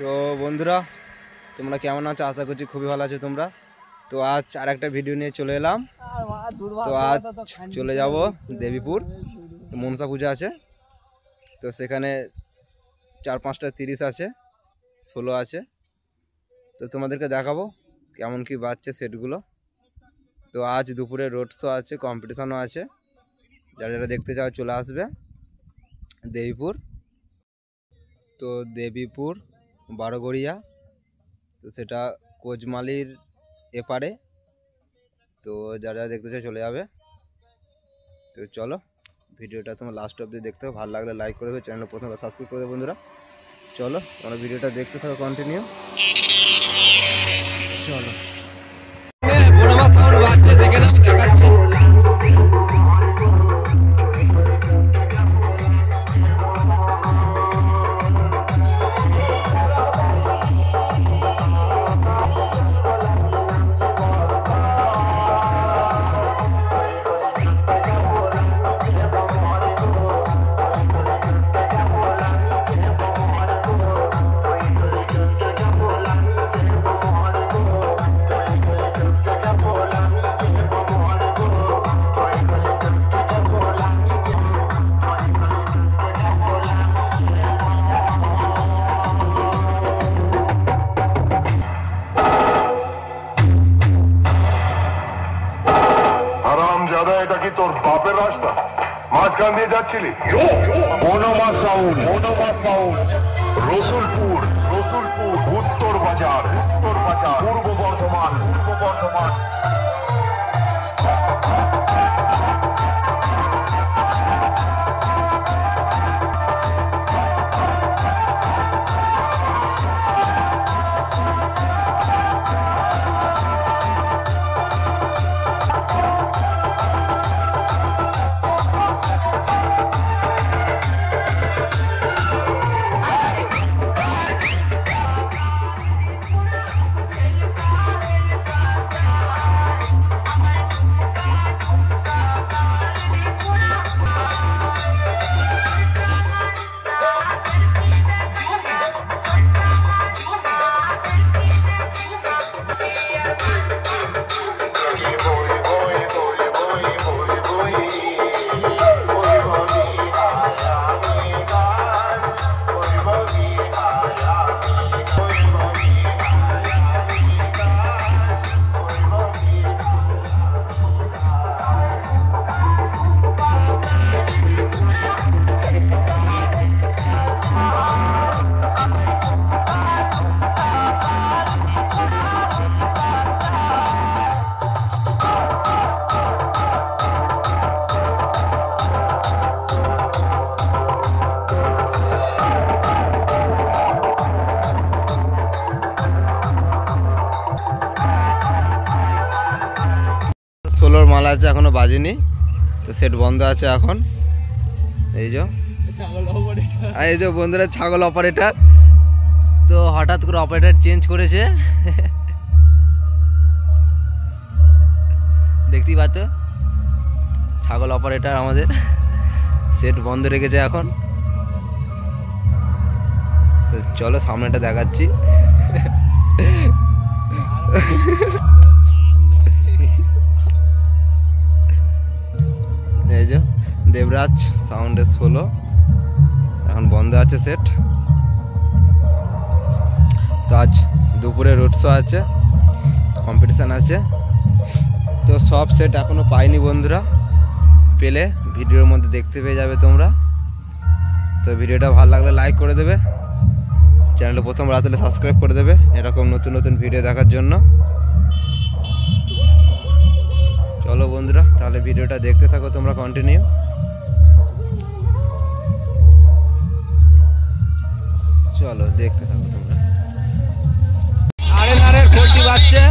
তো বন্ধুরা তোমরা কেমন আছো? আশা করছি খুবই ভালো আছো তোমরা। তো আজ আর একটা ভিডিও নিয়ে চলে এলাম। তো আজ চলে যাব দেবীপুর, মনসা পূজা আছে। তো সেখানে 4-5টা 30 আছে, 16 আছে। তো তোমাদেরকে দেখাবো কেমন কি বাজছে সেটগুলো। তো আজ দুপুরে রোড শো আছে, কম্পিটিশনও আছে। যারা যারা দেখতে চাও চলে আসবে দেবীপুর। তো দেবীপুর বারোগড়িয়া, তো সেটা কোচমালির এপারে। তো যারা যারা দেখতে চাও চলে যাবে। তো চলো ভিডিওটা তোমার লাস্ট অবধি দেখতে হবে, ভালো লাগলে লাইক করে দেবে, চ্যানেল প্রথমে সাবস্ক্রাইব করে দেবে বন্ধুরা। চলো তোমরা ভিডিওটা দেখতে থাকো কন্টিনিউ। চলো বড় মাছ সাউন্ড বাজছে, দেখে নাও, দেখাচ্ছি। এটা কি তোর বাপের রাস্তা? মাঝখান দিয়ে যাচ্ছিলি? রসুলপুর উত্তর বাজার, পূর্ব বর্ধমান। ষোলোর মাল আছে, এখনো বাজেনি। তো সেট বন্ধ আছে এখন। এই যে বন্ধুরা ছাগল অপারেটর। তো হঠাৎ করে অপারেটর চেঞ্জ করেছে, দেখতেই পাচ্ছ। ছাগল অপারেটর আমাদের সেট বন্ধ রেখেছে এখন। তো চলো সামনেটা দেখাচ্ছি। এই যে দেবরাজ সাউন্ডে 16 এখন বন্ধ আছে সেট। তো আজ দুপুরে রোড শো আছে, কম্পিটিশান আছে। তো সব সেট এখনো পাইনি বন্ধুরা, পেলে ভিডিওর মধ্যে দেখতে পেয়ে যাবে তোমরা। তো ভিডিওটা ভালো লাগলে লাইক করে দেবে, চ্যানেলটা প্রথম রাতলে সাবস্ক্রাইব করে দেবে এরকম নতুন নতুন ভিডিও দেখার জন্য। চলো বন্ধুরা তাহলে ভিডিওটা দেখতে থাকো তোমরা কন্টিনিউ। চলো দেখতে থাকো তোমরা। আরে ঘন্টি বাজছে।